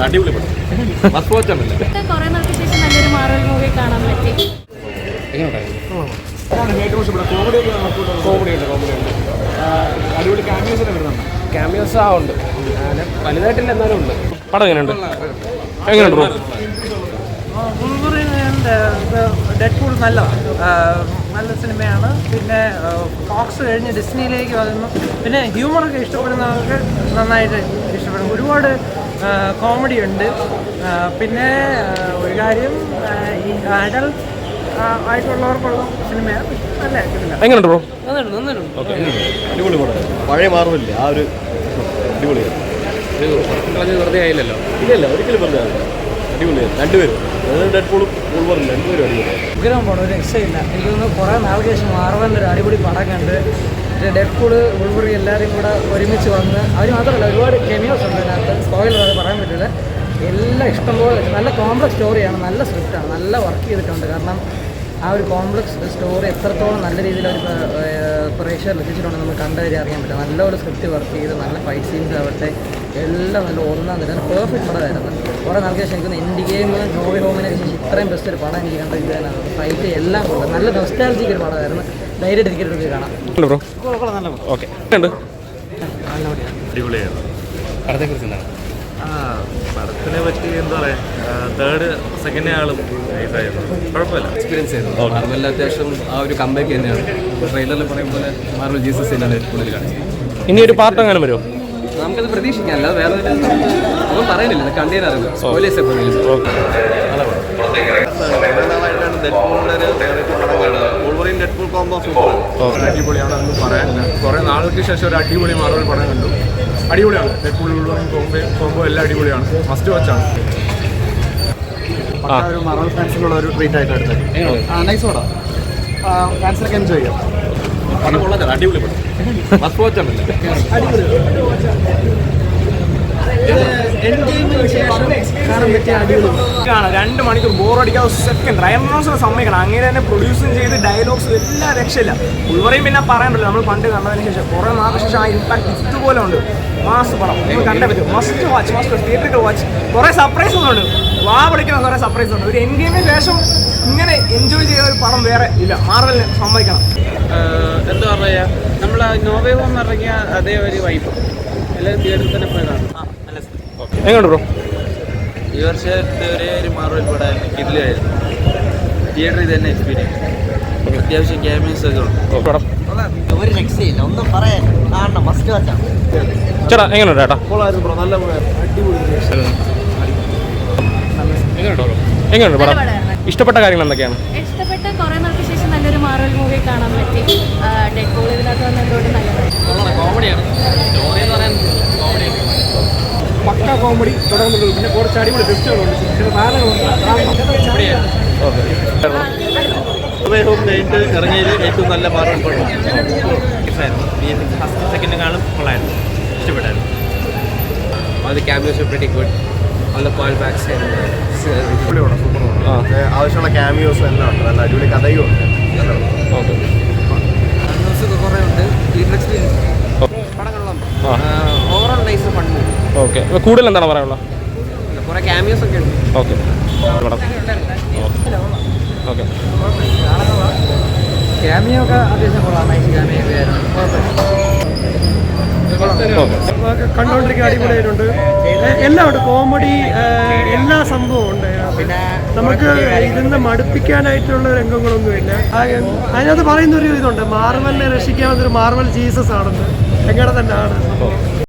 അടിപൊളി നല്ലൊരു മാറൽ മൂവി കാണാൻ പറ്റി. ക്യാമിയോസ് ഉണ്ട്, വലുതായിട്ടില്ല എന്നാലും ഉണ്ട്. പടം എങ്ങനെയുണ്ട്? എങ്ങനെയുണ്ട്? ഡെഡ്പൂൾ നല്ല സിനിമയാണ്. പിന്നെ ഫോക്സ് കഴിഞ്ഞ് ഡിസ്നിയിലേക്ക് വന്നു. പിന്നെ ഹ്യൂമറൊക്കെ ഇഷ്ടപ്പെടുന്നവർക്ക് നന്നായിട്ട് ഇഷ്ടപ്പെടും. ഒരുപാട് കോമഡി ഉണ്ട്. പിന്നെ ഒരു കാര്യം, ഈ അഡൽട്ട് ആയിട്ടുള്ളവർക്കുള്ള സിനിമയാണ്. നല്ല എങ്ങനെയുണ്ട് ബ്രോ? അടിപൊളി പടം. പഴയ മാറുന്നില്ല, ആ ഒരു അടിപൊളിയാണ്. വെറുതെ ആയില്ലല്ലോ. ഇല്ലല്ല, ഒരിക്കലും വെറുതെ ആവില്ല. അടിപൊളിയാണ് രണ്ടുപേരും. ഡെഡ്പൂളും വൂൾവറിനും രണ്ടുപേരും അടിപൊളിയാണ്. ഉഗ്രം പടം, ഒരു രക്ഷയില്ല. എനിക്ക് തോന്നുന്നു കുറേ നാൾക്ക് ശേഷം മാർവലിൻ്റെ ഒരു അടിപൊളി പടം കണ്ട്. ഡെഡ്പൂള് വൂൾവറി എല്ലാവരും കൂടെ ഒരുമിച്ച് വന്ന്, അവർ മാത്രമല്ല ഒരുപാട് കെമിയോസ് ഉണ്ട് അതിനകത്ത്. സ്പോയിലർ അത് പറയാൻ പറ്റില്ല. എല്ലാം ഇഷ്ടംപോലെ നല്ല കോംപ്ലക്സ് സ്റ്റോറിയാണ്, നല്ല സ്ക്രിപ്റ്റാണ്, നല്ല വർക്ക് ചെയ്തിട്ടുണ്ട്. കാരണം ആ ഒരു കോംപ്ലക്സ് സ്റ്റോറി എത്രത്തോളം നല്ല രീതിയിൽ അവർ പ്രേക്ഷകർ എത്തിച്ചിട്ടുണ്ടെന്ന് നമുക്ക് കണ്ടുവരെ അറിയാൻ പറ്റും. നല്ലൊരു സ്ക്രിപ്റ്റ് വർക്ക് ചെയ്ത് നല്ല ഫൈറ്റ് സീൻസ് ആവട്ടെ എല്ലാം നല്ല ഒന്നാം തരം പെർഫെക്റ്റ് പടമായിരുന്നു. കുറേ നാൾക്ക് ശേഷം എനിക്ക് എൻഡ് ഗെയിം, നോവി ഹോമിനെ ശേഷം ഇത്രയും ബെസ്റ്റ് ഒരു പടം എനിക്ക് കണ്ടിരിക്കാനാണ്. ഫൈറ്റ് എല്ലാം കൊണ്ട് നല്ല നൊസ്റ്റാൾജിക് ഒരു പടമായിരുന്നു. ധൈര്യമായിട്ട് ടിക്കറ്റ് കാണാം. ഓക്കെ, അടിപൊളിയാണ്. പടത്തെക്കുറിച്ച് എന്താണ്? പടത്തിനെ പറ്റി എന്താ പറയുക, തേർഡ് സെക്കൻഡ് ആളും നൈസായിരുന്നു, കുഴപ്പമില്ല. എക്സ്പീരിയൻസ് ആയിരുന്നു. മാർവലിൽ അത്യാവശ്യം ആ ഒരു കമ്പാക്ക് തന്നെയാണ്. ട്രെയിലറിൽ പറയും പോലെ മാർവൽ ജീസസ് തന്നെയാണ് കൂടുതൽ കാണിച്ചത്. ഇനി ഒരു പാർട്ട് അങ്ങനെ വരുമോ? നമുക്കത് പ്രതീക്ഷിക്കാം, അല്ലാതെ വേറെ ഒന്നും പറയുന്നില്ല. കണ്ടീൻ അറിയില്ല. സ്പോയിലേഴ്സ് എപ്പോൾ ഡെഡ്പൂൾ കോംബോ സൂപ്പറാണ്. അടിപൊളിയാണ്, ഒന്നും പറയാനില്ല. കുറേ നാളുകൾക്ക് ശേഷം ഒരു അടിപൊളി മാർവൽ പടം കണ്ടു. അടിപൊളിയാണ്. ഡെഡ്പൂൾ കോംബോ എല്ലാം അടിപൊളിയാണ്. മസ്റ്റ് വാച്ചാണ്. ഒരു മാർവൽ ഫാൻസിനുള്ള ഒരു ട്രീറ്റ് ആയിട്ട് എടുത്തത്. നൈസ് പടം, ഫാൻസിനൊക്കെ എൻജോയ് ചെയ്യാം. പടം കൊള്ളാതെ അടിപൊളി പടം. മസ്റ്റ് വാച്ചാണ്. കാണാം 2 മണിക്കൂർ ബോറടിക്കാതെ സെക്കൻഡ് റയമോൺസിനെ സമ്മതിക്കണം. അങ്ങനെ തന്നെ പ്രൊഡ്യൂസും ചെയ്ത് ഡയലോഗ്സ് എല്ലാം രക്ഷയില്ല. ഉൾവറയും പിന്നെ പറയാനുണ്ടല്ലോ, നമ്മൾ പണ്ട് കണ്ടതിന് ശേഷം കുറേ നാൾക്ക് ശേഷം ആ ഇമ്പാക്ട് ഇതുപോലെ ഉണ്ട്. മാസ് പടം നമ്മൾ കണ്ടേ പറ്റും. മസ്റ്റ് വാച്ച്, തിയേറ്ററിൽ വാച്ച്. കുറേ സർപ്രൈസ് ഉണ്ട്, വാ വിളിക്കുന്ന കുറേ സർപ്രൈസ് ഉണ്ട്. ഒരു എൻഡ് ഗെയിമിന് ശേഷം ഇങ്ങനെ എൻജോയ് ചെയ്ത ഒരു പടം വേറെ ഇല്ല. മാർവലിനെ സമ്മതിക്കണം. എന്താ പറയുക, നമ്മൾ നോവേ ഹോം ഇറങ്ങിയ അതേ ഒരു വൈബ് എല്ലാവരും തിയേറ്ററിൽ തന്നെ പോയി കാണും. എങ്ങനെയുണ്ട് ബ്രോ? ഈ വർഷത്തെ ഒരേ ഒരു മാർവൽ പടം ഇതിലായിരുന്നു. തിയേറ്ററിൽ തന്നെ എക്സ്പീരിയൻസ്. അത്യാവശ്യം ക്യാമറസ് ഒക്കെ ഉണ്ട്. ഒരു രക്ഷയില്ല, ഒന്നും പറയാൻ കാണണം. മസ്റ്റ് വാച്ചാണ്. ചേട്ടാ എങ്ങനെയുണ്ട്? ചേട്ടാ നല്ല എങ്ങനെയുണ്ട് പടം? ഇഷ്ടപ്പെട്ട കാര്യങ്ങൾ എന്തൊക്കെയാണ്? ഇഷ്ടപ്പെട്ട കുറേ നാൾക്ക് ശേഷം നല്ലൊരു മാറൽ മൂവി കാണാൻ പറ്റി. ഡെഡ്പൂൾ ഇതിനകത്ത് വന്നതുകൊണ്ട് നല്ലതാണ്. കോമഡിയാണ്. സ്റ്റോറി എന്ന് പറയാൻ കോമഡിയാണ്. പക്ക കോമഡി തുടങ്ങുന്നുള്ളൂ. പിന്നെ കുറച്ച് അടിപൊളി ടെസ്റ്റുകളുണ്ട്, ചില താരങ്ങളുണ്ട്. ഇറങ്ങിയതിൽ ഏറ്റവും നല്ല മാർവൽ പടം. ഫസ്റ്റ് സെക്കൻഡ് കാണും കൊള്ളായിരുന്നു, ഇഷ്ടപ്പെട്ടായിരുന്നു. അത് cameos very good. all the callbacks and അടിപൊളിയാണ്, സൂപ്പറാണ്. ആവശ്യമുള്ള ക്യാമിയോസ് എല്ലാം ഉണ്ട്. നല്ല അടിപൊളി കഥയും ഉണ്ട്. ക്യാമിയോസൊക്കെ കുറേ ഉണ്ട്. തിയേറ്റർ എക്സ്പീരിയൻസ് പടങ്ങളും ഓവറോൾ നൈസ് ഫണ്ട്. ഓക്കെ, കൂടുതൽ എന്താണ് പറയാനുള്ളത്? കുറേ ക്യാമിയോസ് ഒക്കെ ഉണ്ട്. ഓക്കെ ഓക്കെ ക്യാമിയോ ഒക്കെ അത്യാവശ്യം കൊള്ളാം. നൈസ് ക്യാമിയോ ഒക്കെ ആയിരുന്നു. കണ്ടുകൊണ്ടിരിക്കാൻ അടിപൊളിയായിട്ടുണ്ട്. എല്ലാം ഉണ്ട്, കോമഡി എല്ലാ സംഭവവും ഉണ്ട്. പിന്നെ നമുക്ക് ഇരുന്ന് മടുപ്പിക്കാനായിട്ടുള്ള രംഗങ്ങളൊന്നുമില്ല. അതിനകത്ത് പറയുന്നൊരു ഇതുണ്ട്, മാർവലിനെ രക്ഷിക്കാവുന്നൊരു മാർവൽ ജീസസ് ആണെന്ന്. എങ്ങനെ തന്നെ ആണ്.